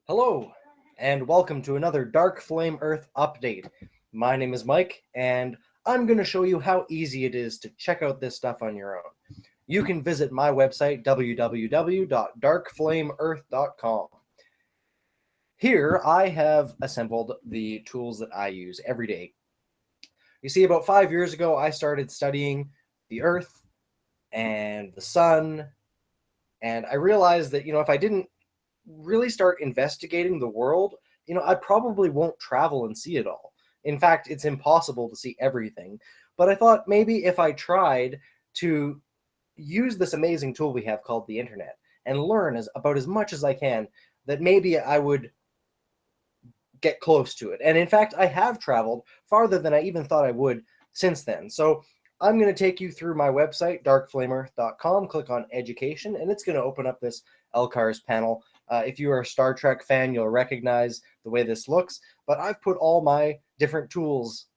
Hello, and welcome to another Darkflame Earth update. My name is Mike, and I'm going to show you how easy it is to check out this stuff on your own. You can visit my website, www.darkflameearth.com. Here, I have assembled the tools that I use every day. You see, about 5 years ago, I started studying the Earth and the Sun, and I realized that, if I didn't really start investigating the world, I probably won't travel and see it all. In fact, it's impossible to see everything. But I thought maybe if I tried to use this amazing tool we have called the internet and learn about as much as I can, that maybe I would get close to it. And in fact, I have traveled farther than I even thought I would since then. So I'm going to take you through my website, darkflameearth.com, click on education, and it's going to open up this LCARS panel. If you are a Star Trek fan, you'll recognize the way this looks, but I've put all my different tools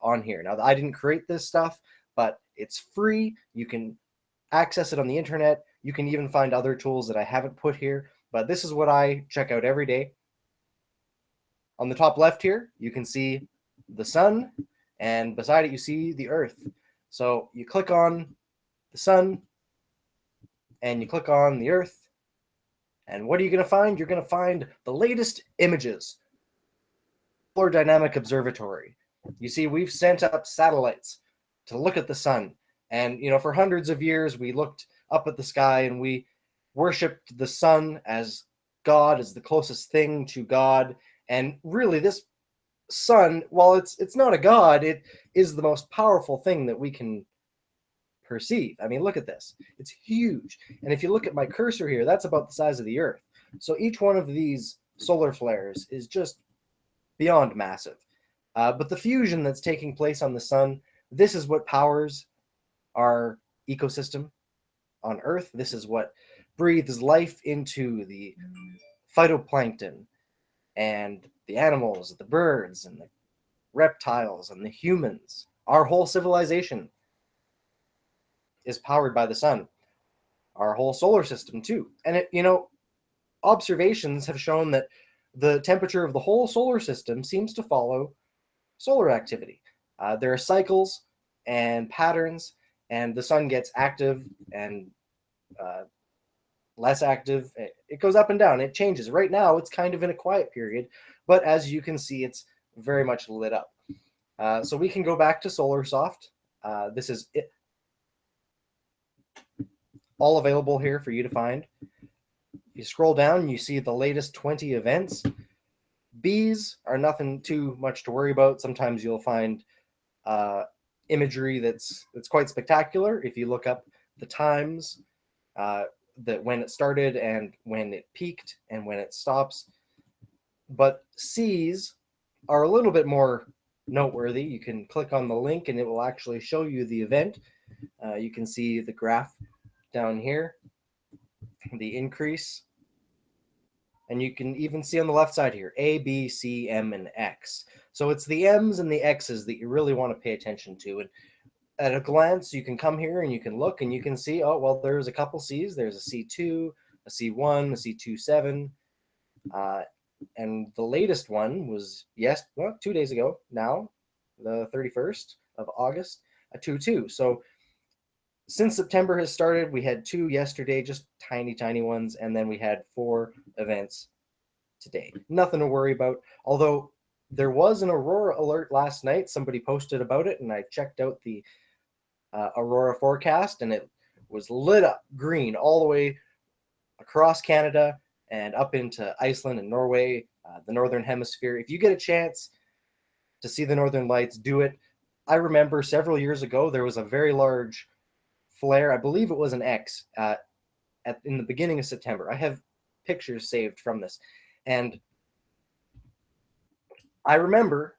on here. Now, I didn't create this stuff, but it's free. You can access it on the internet. You can even find other tools that I haven't put here, but this is what I check out every day. On the top left here, you can see the sun, and beside it, you see the earth. So you click on the sun, and you click on the earth, and what are you going to find? You're going to find the latest images. Solar Dynamic Observatory. You see, we've sent up satellites to look at the sun, and for hundreds of years, we looked up at the sky and we worshipped the sun as God, as the closest thing to God. And really, this sun, while it's not a god, it is the most powerful thing that we can perceive. I mean, look at this. It's huge. And if you look at my cursor here, that's about the size of the Earth. So each one of these solar flares is just beyond massive. But the fusion that's taking place on the sun, this is what powers our ecosystem on Earth. This is what breathes life into the phytoplankton and the animals, the birds, and the reptiles, and the humans. Our whole civilization is powered by the sun. Our whole solar system, too. And, observations have shown that the temperature of the whole solar system seems to follow solar activity. There are cycles and patterns, and the sun gets active and less active. It goes up and down. It changes. Right now, it's kind of in a quiet period, but as you can see, it's very much lit up. So we can go back to SolarSoft. This is it. All available here for you to find. If you scroll down, you see the latest 20 events. Bees are nothing too much to worry about. Sometimes you'll find imagery that's quite spectacular. If you look up the times, that when it started and when it peaked and when it stops. But C's are a little bit more noteworthy. You can click on the link and it will actually show you the event. You can see the graph down here, the increase. And you can even see on the left side here, A, B, C, M, and X. So it's the M's and the X's that you really want to pay attention to. And at a glance, you can come here and you can look and you can see, oh, well, there's a couple C's. There's a C2, a C1, a C27. And the latest one was, 2 days ago now, the 31st of August, a 2-2. So since September has started, we had 2 yesterday, just tiny, tiny ones. And then we had 4 events today. Nothing to worry about. Although there was an Aurora alert last night. Somebody posted about it and I checked out the Aurora forecast, and it was lit up green all the way across Canada and up into Iceland and Norway, the northern hemisphere. If you get a chance to see the northern lights, do it. I remember several years ago there was a very large flare. I believe it was an X in the beginning of September. I have pictures saved from this, and I remember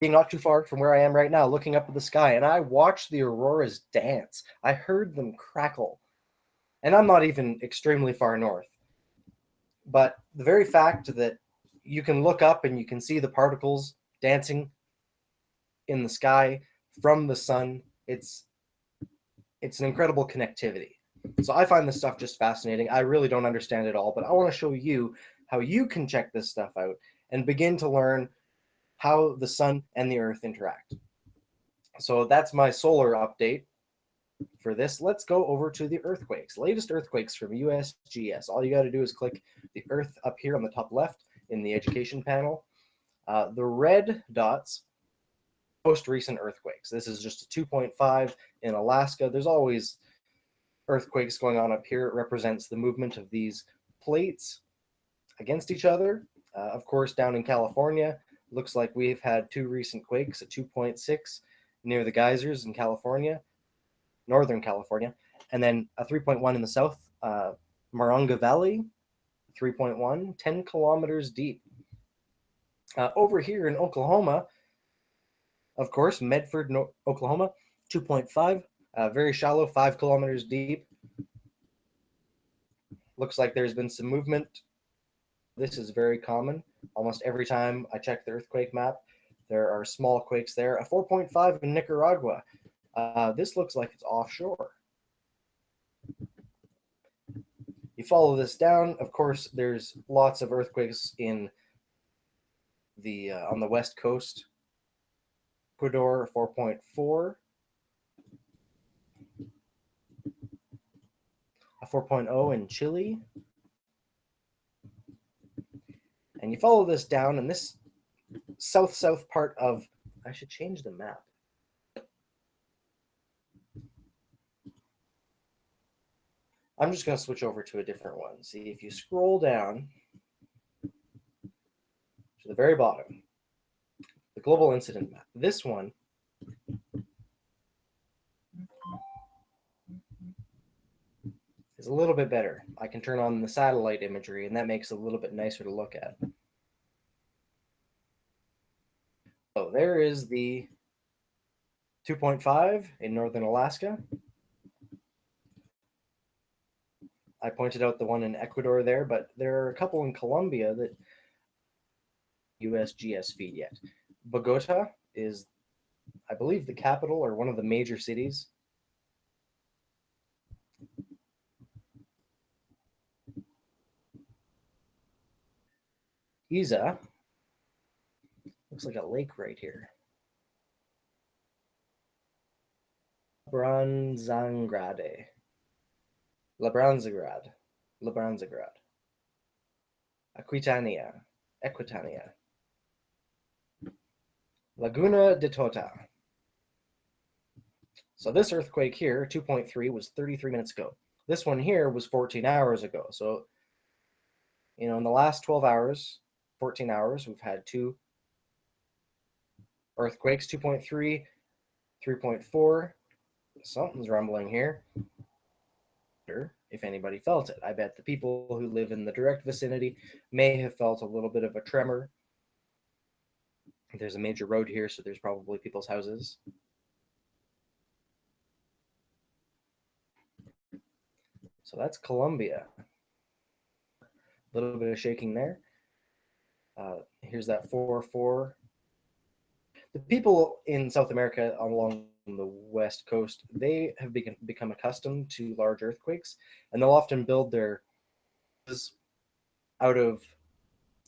being not too far from where I am right now, looking up at the sky, and I watched the auroras dance. I heard them crackle, and I'm not even extremely far north. But the very fact that you can look up and you can see the particles dancing in the sky from the sun, it's an incredible connectivity. So I find this stuff just fascinating. I really don't understand it all, but I want to show you how you can check this stuff out and begin to learn how the sun and the earth interact. So that's my solar update for this. Let's go over to the earthquakes. Latest earthquakes from USGS. All you got to do is click the earth up here on the top left in the education panel. The red dots, most recent earthquakes. This is just a 2.5 in Alaska. There's always earthquakes going on up here. It represents the movement of these plates against each other. Of course, down in California, looks like we've had two recent quakes, a 2.6 near the geysers in California, Northern California, and then a 3.1 in the south, Moronga Valley, 3.1, 10 kilometers deep. Over here in Oklahoma, of course, Medford, Oklahoma, 2.5, very shallow, 5 kilometers deep. Looks like there's been some movement. This is very common. Almost every time I check the earthquake map, there are small quakes there. A 4.5 in Nicaragua. This looks like it's offshore. You follow this down. Of course, there's lots of earthquakes in the on the west coast. Ecuador, 4.4. A 4.0 in Chile. And you follow this down, and this south part of, I should change the map. I'm just going to switch over to a different one. See, if you scroll down to the very bottom, the global incident map, this one is a little bit better. I can turn on the satellite imagery, and that makes it a little bit nicer to look at. So there is the 2.5 in northern Alaska. I pointed out the one in Ecuador there, but there are a couple in Colombia that USGS feed yet. Bogota is, I believe, the capital or one of the major cities. Isa looks like a lake right here. Labranzagrad. Aquitania. Laguna de Tota. So this earthquake here, 2.3, was 33 minutes ago. This one here was 14 hours ago. So, you know, in the last 12 hours, 14 hours, we've had two earthquakes, 2.3, 3.4. Something's rumbling here. If anybody felt it. I bet the people who live in the direct vicinity may have felt a little bit of a tremor. There's a major road here, so there's probably people's houses. So that's Colombia. A little bit of shaking there. Here's that 4.4. The people in South America along the west coast, they have become accustomed to large earthquakes, and they'll often build their out of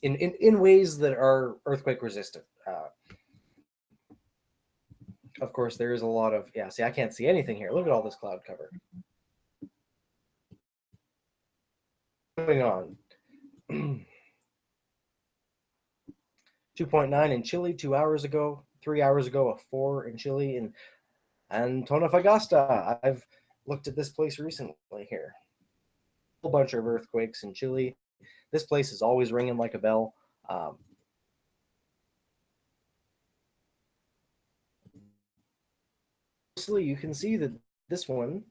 in ways that are earthquake resistant. Of course, there is a lot of, yeah, see, I can't see anything here. Look at all this cloud cover. Moving on. 2.9 in Chile 2 hours ago, 3 hours ago, a 4 in Chile, and Antofagasta. I've looked at this place recently here. A whole bunch of earthquakes in Chile. This place is always ringing like a bell. You can see that this one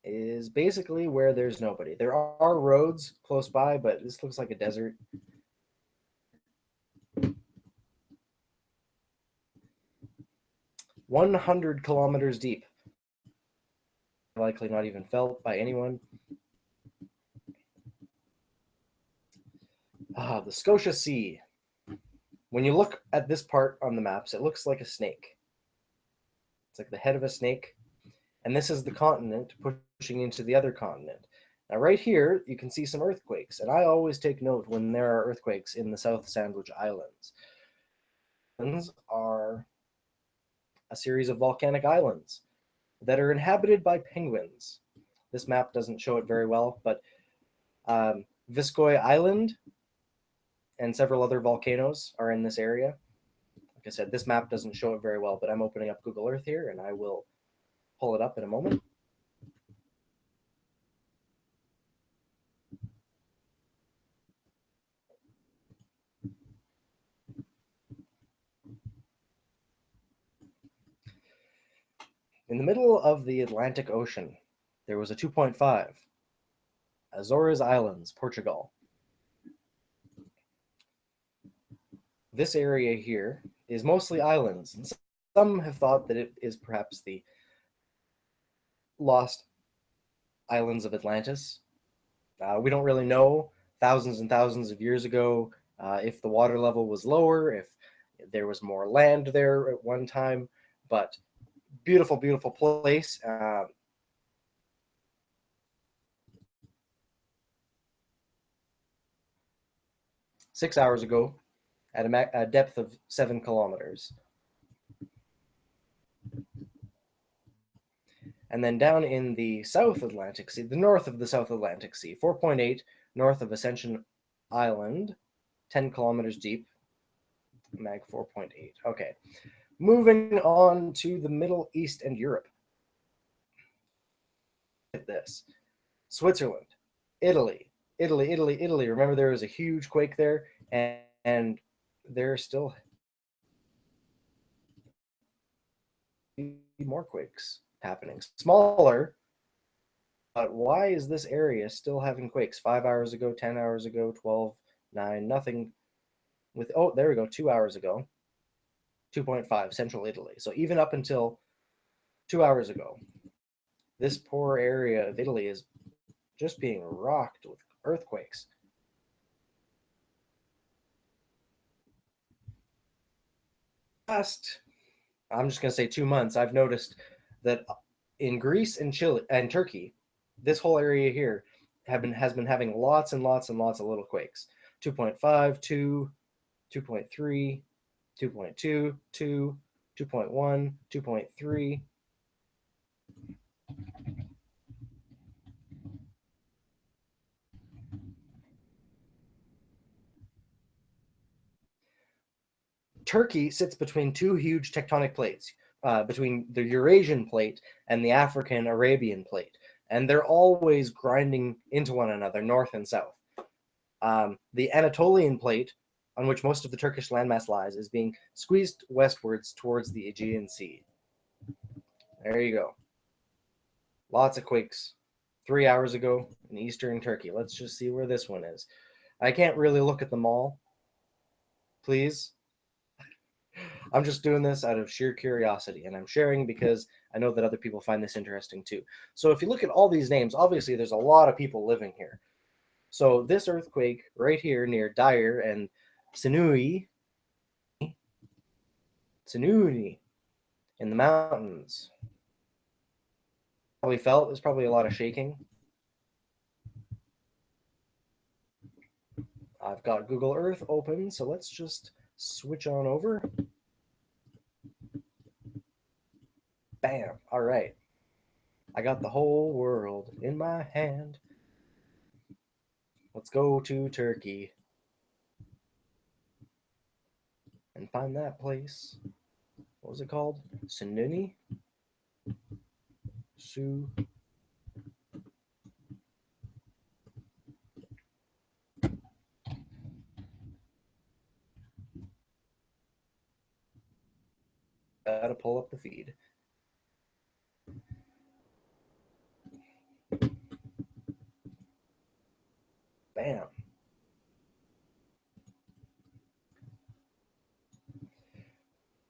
is basically where there's nobody. There are roads close by, but this looks like a desert. "100 kilometers deep." Likely not even felt by anyone. The Scotia Sea. When you look at this part on the maps, it looks like a snake. It's like the head of a snake. And this is the continent pushing into the other continent. Now, right here, you can see some earthquakes, and I always take note when there are earthquakes in the South Sandwich Islands. Islands are a series of volcanic islands that are inhabited by penguins. This map doesn't show it very well, but Viscoy Island and several other volcanoes are in this area. Like I said, this map doesn't show it very well, but I'm opening up Google Earth here, and I will pull it up in a moment. In the middle of the Atlantic Ocean, there was a 2.5, Azores Islands, Portugal. This area here is mostly islands, and some have thought that it is perhaps the lost islands of Atlantis. We don't really know thousands and thousands of years ago if the water level was lower, if there was more land there at one time, but beautiful, beautiful place. 6 hours ago at a depth of 7 kilometers. And then down in the South Atlantic Sea, the north of the South Atlantic Sea, 4.8 north of Ascension Island, 10 kilometers deep, mag 4.8. Okay, moving on to the Middle East and Europe. Look at this. Switzerland, Italy, Italy, Italy, Italy. Remember there was a huge quake there, and there's still more quakes happening. Smaller, but why is this area still having quakes? 5 hours ago, 10 hours ago, 12, 9, nothing. With, oh, there we go, 2 hours ago. 2.5, central Italy. So even up until 2 hours ago, this poor area of Italy is just being rocked with earthquakes. Last, I'm just going to say 2 months, I've noticed that in Greece and Chile and Turkey, this whole area here has been having lots and lots and lots of little quakes. 2.5, 2, 2.3, 2.2, 2, 2.1, 2.3. Turkey sits between two huge tectonic plates, between the Eurasian plate and the African Arabian plate, and they're always grinding into one another, north and south. The Anatolian plate, on which most of the Turkish landmass lies, is being squeezed westwards towards the Aegean Sea. There you go. Lots of quakes. 3 hours ago in eastern Turkey. Let's just see where this one is. I can't really look at them all. Please. I'm just doing this out of sheer curiosity, and I'm sharing because I know that other people find this interesting too. So if you look at all these names, obviously there's a lot of people living here. So this earthquake right here near Dyer and Sinui in the mountains. Probably felt there's probably a lot of shaking. I've got Google Earth open, so let's just switch on over. Bam. All right. I got the whole world in my hand. Let's go to Turkey and find that place. What was it called? Sinuni? Su. Gotta pull up the feed. Bam.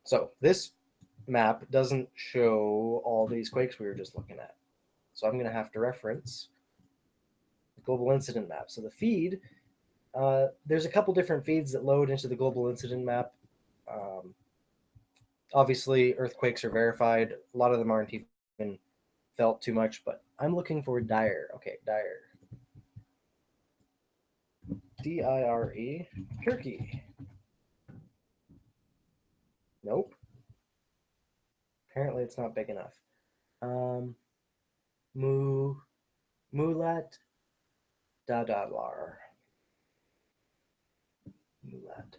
So this map doesn't show all these quakes we were just looking at. So I'm going to have to reference the global incident map. So the feed, there's a couple different feeds that load into the global incident map. Obviously, earthquakes are verified. A lot of them aren't even felt too much, but I'm looking for Dyer. Okay, Dyer. Dire. Turkey. Nope. Apparently it's not big enough. Mulat Dadalar. Mulat.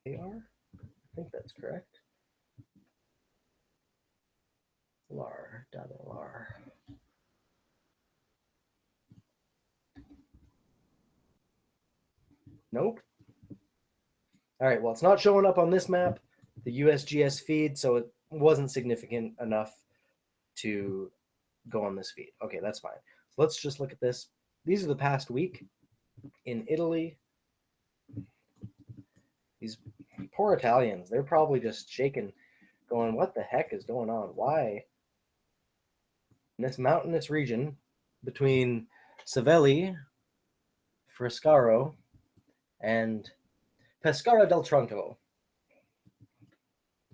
AR? I think that's correct. Lar, Dadalar. Nope. All right, well, it's not showing up on this map, the USGS feed, so it wasn't significant enough to go on this feed. Okay, that's fine. So let's just look at this. These are the past week in Italy. These poor Italians, they're probably just shaking, going, what the heck is going on? Why? In this mountainous region between Savelli, Frescaro, and Pescara del Tronco,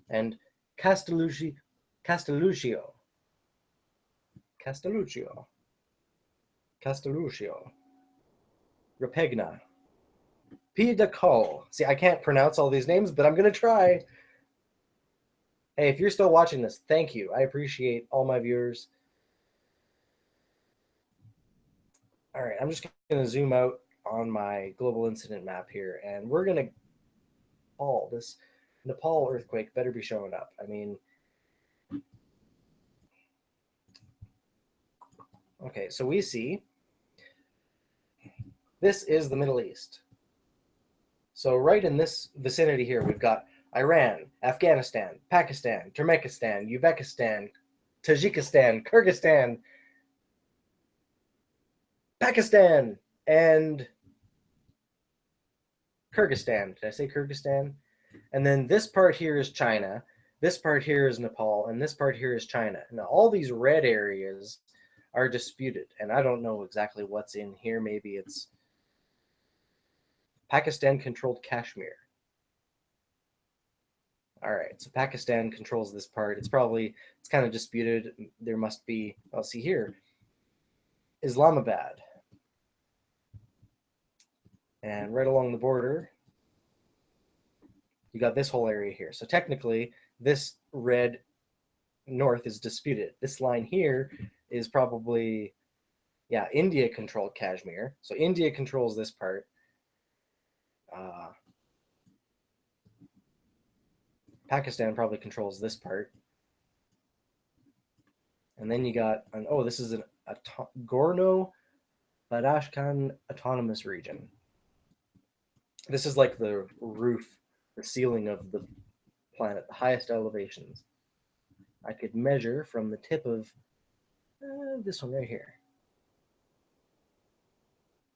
and Castelluccio, Rapegna, P de Col. See, I can't pronounce all these names, but I'm going to try. Hey, if you're still watching this, thank you. I appreciate all my viewers. All right, I'm just going to zoom out on my global incident map here, and we're going to call this Nepal earthquake better be showing up. I mean, okay, so we see this is the Middle East. So right in this vicinity here, we've got Iran, Afghanistan, Pakistan, Turkmenistan, Uzbekistan, Tajikistan, Kyrgyzstan, Pakistan, and Kyrgyzstan. Did I say Kyrgyzstan? And then this part here is China. This part here is Nepal, and this part here is China. Now, all these red areas are disputed, and I don't know exactly what's in here. Maybe it's Pakistan-controlled Kashmir. All right, so Pakistan controls this part. It's kind of disputed. There must be, I'll see here, Islamabad. And right along the border, you got this whole area here. So technically, this red north is disputed. This line here is probably, yeah, India-controlled Kashmir. So India controls this part. Pakistan probably controls this part. And then you got, this is a Gorno-Badashkan Autonomous Region. This is like the roof, the ceiling of the planet, the highest elevations. I could measure from the tip of this one right here.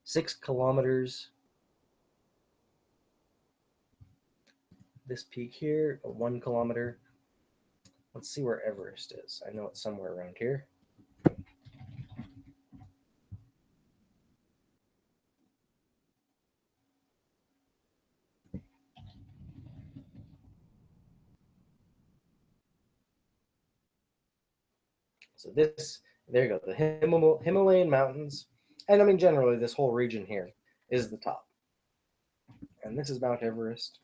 6 kilometers. This peak here, 1 kilometer. Let's see where Everest is. I know it's somewhere around here. So there you go, the Himalayan mountains. And I mean, generally, this whole region here is the top. And this is Mount Everest.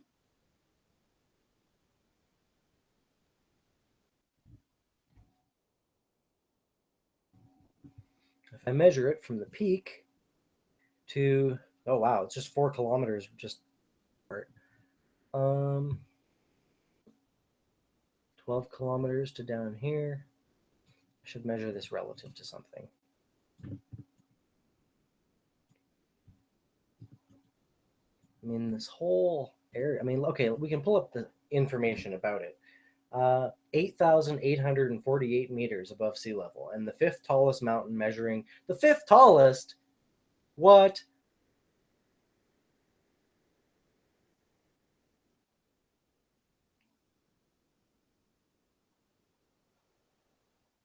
If I measure it from the peak to, oh wow, it's just 4 kilometers just apart. 12 kilometers to down here. I should measure this relative to something. I mean, this whole area, I mean, okay, we can pull up the information about it. 8,848 meters above sea level, and the 5th tallest mountain measuring, the 5th tallest? What?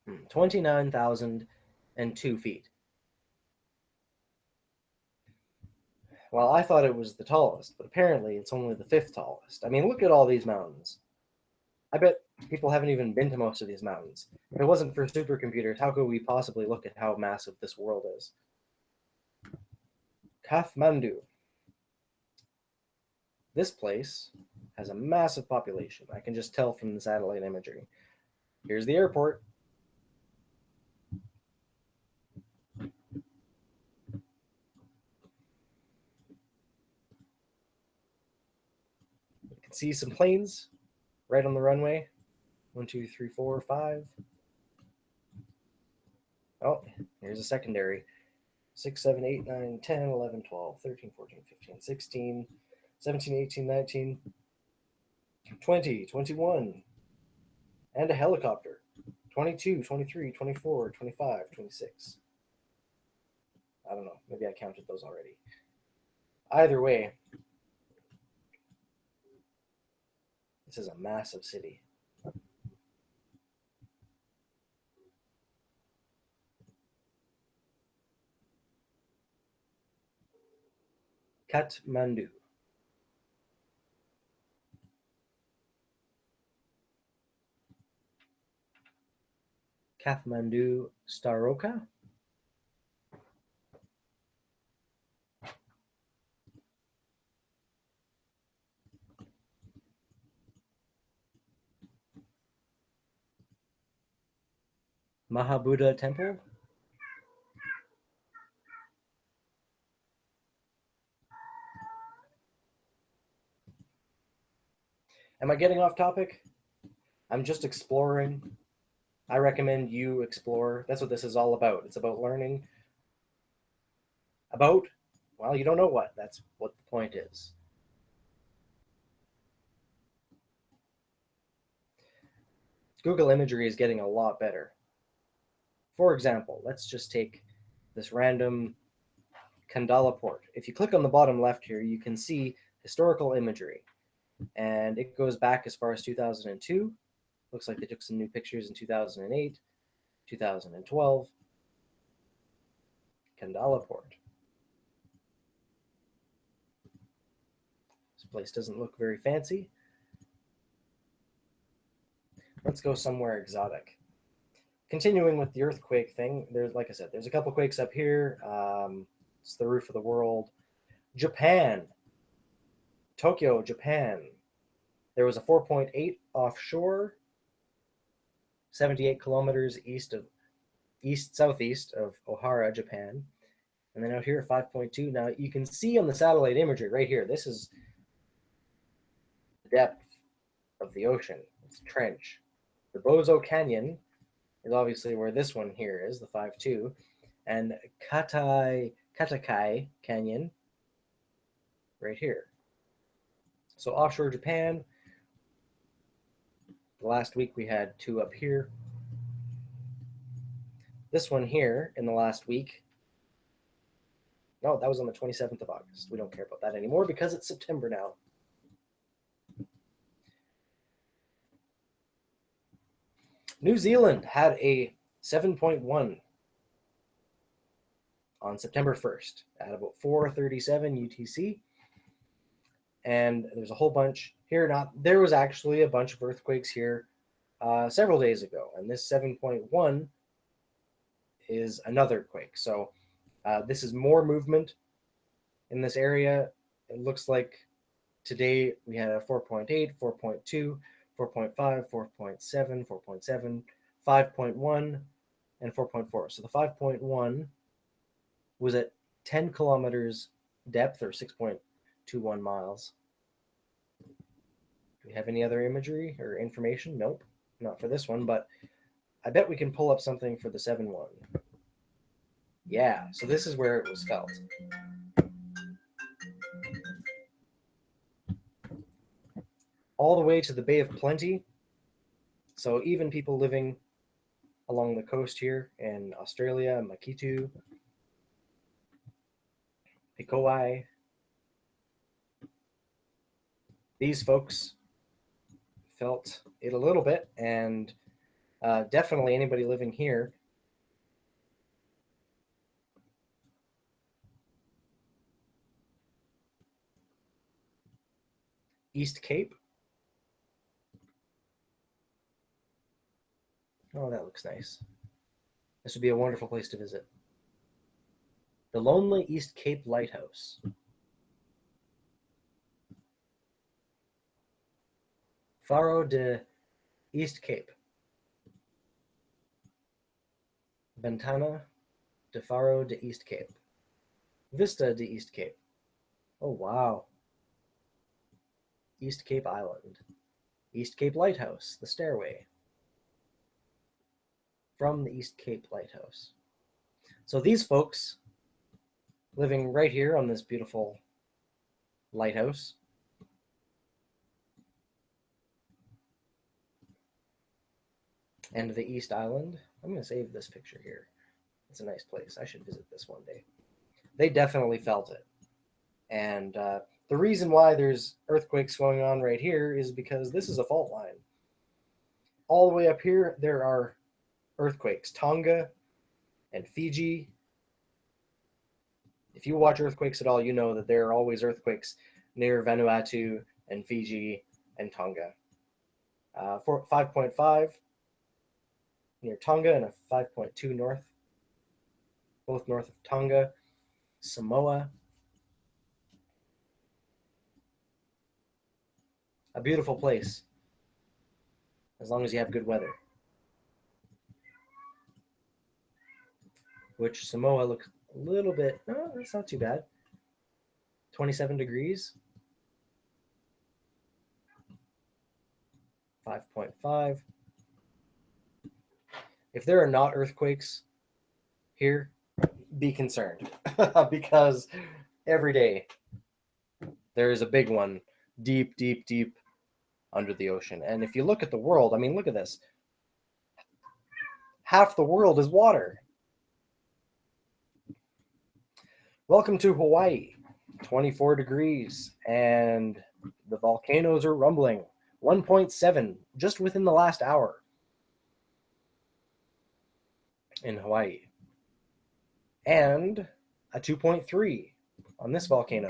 Hmm, 29,002 feet. Well, I thought it was the tallest, but apparently it's only the 5th tallest. I mean, look at all these mountains. I bet People haven't even been to most of these mountains. If it wasn't for supercomputers, how could we possibly look at how massive this world is? Kathmandu. This place has a massive population. I can just tell from the satellite imagery. Here's the airport. You can see some planes right on the runway. 1, 2, 3, 4, 5. Oh, here's a secondary. 6, 7, 8, 9, 10, 11, 12, 13, 14, 15, 16, 17, 18, 19, 20, 21, and a helicopter. 22, 23, 24, 25, 26. I don't know. Maybe I counted those already. Either way, this is a massive city. Kathmandu. Kathmandu Staroka. Mahabuddha Temple. Am I getting off topic? I'm just exploring. I recommend you explore. That's what this is all about. It's about learning about, well, you don't know what. That's what the point is. Google imagery is getting a lot better. For example, let's just take this random Kandala port. If you click on the bottom left here, you can see historical imagery. And it goes back as far as 2002. Looks like they took some new pictures in 2008, 2012. Kandala port. This place doesn't look very fancy. Let's go somewhere exotic. Continuing with the earthquake thing, there's, like I said, there's a couple quakes up here. It's the roof of the world. Japan, Tokyo, Japan. There was a 4.8 offshore, 78 kilometers southeast of Ohara, Japan. And then out here, 5.2. Now you can see on the satellite imagery right here, this is the depth of the ocean. It's a trench. The Bozo Canyon is obviously where this one here is, the 5.2. And Katakai Canyon right here. So offshore Japan, the last week we had 2 up here. This one here in the last week, no, that was on the 27th of August. We don't care about that anymore because it's September now. New Zealand had a 7.1 on September 1st at about 4:37 UTC. And there's a whole bunch here. Now, there was actually a bunch of earthquakes here several days ago, and this 7.1 is another quake. So this is more movement in this area. It looks like today we had a 4.8, 4.2, 4.5, 4.7, 4.7, 5.1, and 4.4. So the 5.1 was at 10 kilometers depth or 6.21 miles. Do we have any other imagery or information? Nope, not for this one, but I bet we can pull up something for the 7.1. Yeah, so this is where it was felt. All the way to the Bay of Plenty. So even people living along the coast here in Australia, Makitu, Pikowai, these folks felt it a little bit, and definitely anybody living here. East Cape. Oh, that looks nice. This would be a wonderful place to visit. The Lonely East Cape Lighthouse. Faro de East Cape. Ventana de Faro de East Cape. Vista de East Cape. Oh, wow. East Cape Island. East Cape Lighthouse, the stairway. From the East Cape Lighthouse. So these folks living right here on this beautiful lighthouse and the East Island. I'm going to save this picture here. It's a nice place. I should visit this one day. They definitely felt it. And the reason why there's earthquakes going on right here is because this is a fault line. All the way up here, there are earthquakes. Tonga and Fiji. If you watch earthquakes at all, you know that there are always earthquakes near Vanuatu and Fiji and Tonga. 5.5 near Tonga and a 5.2 north, both north of Tonga. Samoa. A beautiful place, as long as you have good weather. Which Samoa looks a little bit, no, that's not too bad. 27 degrees. 5.5. If there are not earthquakes here, be concerned because every day there is a big one deep, deep, deep under the ocean. And if you look at the world, I mean, look at this. Half the world is water. Welcome to Hawaii. 24 degrees, and the volcanoes are rumbling. 1.7 just within the last hour in Hawaii. And a 2.3 on this volcano.